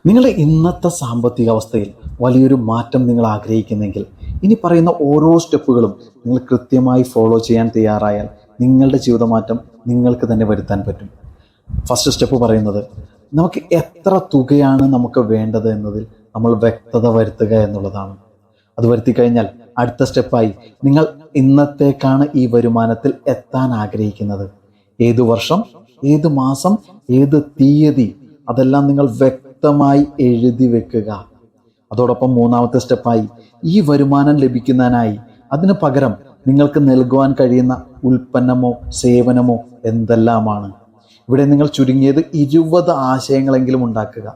നിങ്ങളുടെ ഇന്നത്തെ സാമ്പത്തിക അവസ്ഥയിൽ വലിയൊരു മാറ്റം നിങ്ങൾ ആഗ്രഹിക്കുന്നെങ്കിൽ ഇനി പറയുന്ന ഓരോ സ്റ്റെപ്പുകളും നിങ്ങൾ കൃത്യമായി ഫോളോ ചെയ്യാൻ തയ്യാറായാൽ നിങ്ങളുടെ ജീവിതമാറ്റം നിങ്ങൾക്ക് തന്നെ വരുത്താൻ പറ്റും. ഫസ്റ്റ് സ്റ്റെപ്പ് പറയുന്നത്, നമുക്ക് എത്ര തുകയാണ് നമുക്ക് വേണ്ടത് എന്നതിൽ നമ്മൾ വ്യക്തത വരുത്തുക എന്നുള്ളതാണ്. അത് വരുത്തി കഴിഞ്ഞാൽ അടുത്ത സ്റ്റെപ്പായി നിങ്ങൾ ഇന്നത്തേക്കാണ് ഈ വരുമാനത്തിൽ എത്താൻ ആഗ്രഹിക്കുന്നത്. ഏതു വർഷം, ഏത് മാസം, ഏത് തീയതി, അതെല്ലാം നിങ്ങൾ വ്യക്തമായി എഴുതി വെക്കുക. അതോടൊപ്പം മൂന്നാമത്തെ സ്റ്റെപ്പായി ഈ വരുമാനം ലഭിക്കുന്നതിനായി അതിന് പകരം നിങ്ങൾക്ക് നൽകുവാൻ കഴിയുന്ന ഉൽപ്പന്നമോ സേവനമോ എന്തെല്ലാമാണ്. ഇവിടെ നിങ്ങൾ ചുരുങ്ങിയത് 20 ആശയങ്ങളെങ്കിലും ഉണ്ടാക്കുക.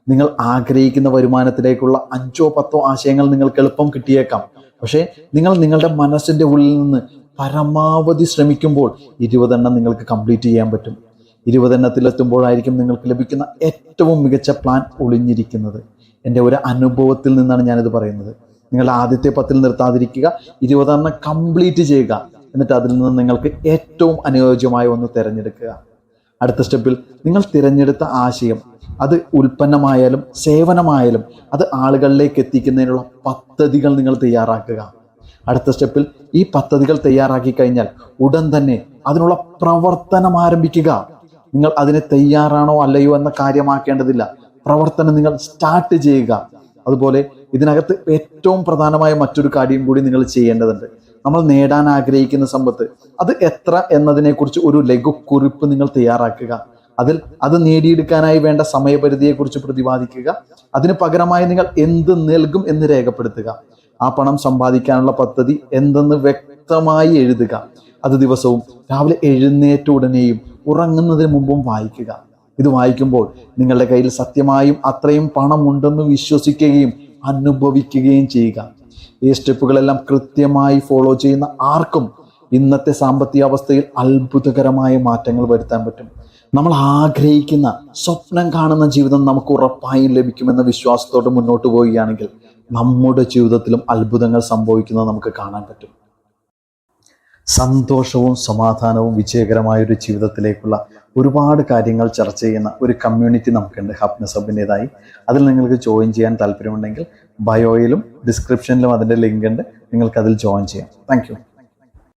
നിങ്ങൾ ആഗ്രഹിക്കുന്ന വരുമാനത്തിലേക്കുള്ള 5-10 ആശയങ്ങൾ നിങ്ങൾക്ക് എളുപ്പം കിട്ടിയേക്കാം. പക്ഷേ നിങ്ങൾ നിങ്ങളുടെ മനസ്സിൻ്റെ ഉള്ളിൽ നിന്ന് പരമാവധി ശ്രമിക്കുമ്പോൾ 20 എണ്ണം നിങ്ങൾക്ക് കംപ്ലീറ്റ് ചെയ്യാൻ പറ്റും. 20 എണ്ണത്തിലെത്തുമ്പോഴായിരിക്കും നിങ്ങൾക്ക് ലഭിക്കുന്ന ഏറ്റവും മികച്ച പ്ലാൻ ഒളിഞ്ഞിരിക്കുന്നത്. എൻ്റെ ഒരു അനുഭവത്തിൽ നിന്നാണ് ഞാനിത് പറയുന്നത്. നിങ്ങൾ ആദ്യത്തെ 10 നിർത്താതിരിക്കുക, 20 എണ്ണം കംപ്ലീറ്റ് ചെയ്യുക. എന്നിട്ട് അതിൽ നിന്ന് നിങ്ങൾക്ക് ഏറ്റവും അനുയോജ്യമായ ഒന്ന് തിരഞ്ഞെടുക്കുക. അടുത്ത സ്റ്റെപ്പിൽ നിങ്ങൾ തിരഞ്ഞെടുത്ത ആശയം, അത് ഉൽപ്പന്നമായാലും സേവനമായാലും, അത് ആളുകളിലേക്ക് എത്തിക്കുന്നതിനുള്ള പദ്ധതികൾ നിങ്ങൾ തയ്യാറാക്കുക. അടുത്ത സ്റ്റെപ്പിൽ ഈ പദ്ധതികൾ തയ്യാറാക്കി കഴിഞ്ഞാൽ ഉടൻ തന്നെ അതിനുള്ള പ്രവർത്തനം ആരംഭിക്കുക. നിങ്ങൾ അതിന് തയ്യാറാണോ അല്ലയോ എന്ന കാര്യമാക്കേണ്ടതില്ല, പ്രവർത്തനം നിങ്ങൾ സ്റ്റാർട്ട് ചെയ്യുക. അതുപോലെ ഇതിനകത്ത് ഏറ്റവും പ്രധാനമായ മറ്റൊരു കാര്യം കൂടി നിങ്ങൾ ചെയ്യേണ്ടതുണ്ട്. നമ്മൾ നേടാൻ ആഗ്രഹിക്കുന്ന സമ്പത്ത്, അത് എത്ര എന്നതിനെക്കുറിച്ച് ഒരു ലഘുക്കുറിപ്പ് നിങ്ങൾ തയ്യാറാക്കുക. അതിൽ അത് നേടിയെടുക്കാനായി വേണ്ട സമയപരിധിയെക്കുറിച്ച് പ്രതിപാദിക്കുക. അതിന് പകരമായി നിങ്ങൾ എന്ത് നൽകും എന്ന് രേഖപ്പെടുത്തുക. ആ പണം സമ്പാദിക്കാനുള്ള പദ്ധതി എന്തെന്ന് വ്യക്തമായി എഴുതുക. അത് ദിവസവും രാവിലെ എഴുന്നേറ്റ ഉടനെയും ഉറങ്ങുന്നതിന് മുമ്പും വായിക്കുക. ഇത് വായിക്കുമ്പോൾ നിങ്ങളുടെ കയ്യിൽ സത്യമായും അത്രയും പണം ഉണ്ടെന്ന് വിശ്വസിക്കുകയും അനുഭവിക്കുകയും ചെയ്യുക. ഈ സ്റ്റെപ്പുകളെല്ലാം കൃത്യമായി ഫോളോ ചെയ്യുന്ന ആർക്കും ഇന്നത്തെ സാമ്പത്തിക അവസ്ഥയിൽ അത്ഭുതകരമായ മാറ്റങ്ങൾ വരുത്താൻ പറ്റും. നമ്മൾ ആഗ്രഹിക്കുന്ന, സ്വപ്നം കാണുന്ന ജീവിതം നമുക്ക് ഉറപ്പായും ലഭിക്കുമെന്ന വിശ്വാസത്തോടെ മുന്നോട്ട് പോവുകയാണെങ്കിൽ നമ്മുടെ ജീവിതത്തിലും അത്ഭുതങ്ങൾ സംഭവിക്കുന്നത് നമുക്ക് കാണാൻ പറ്റും. സന്തോഷവും സമാധാനവും വിജയകരമായ ഒരു ജീവിതത്തിലേക്കുള്ള ഒരുപാട് കാര്യങ്ങൾ ചർച്ച ചെയ്യുന്ന ഒരു കമ്മ്യൂണിറ്റി നമുക്കുണ്ട്, ഹാപ്പിനെസ് ഹബിൻ്റെതായി. അതിൽ നിങ്ങൾക്ക് ജോയിൻ ചെയ്യാൻ താല്പര്യമുണ്ടെങ്കിൽ ബയോയിലും ഡിസ്ക്രിപ്ഷനിലും അതിൻ്റെ ലിങ്ക് ഉണ്ട്. നിങ്ങൾക്ക് അതിൽ ജോയിൻ ചെയ്യാം. Thank you.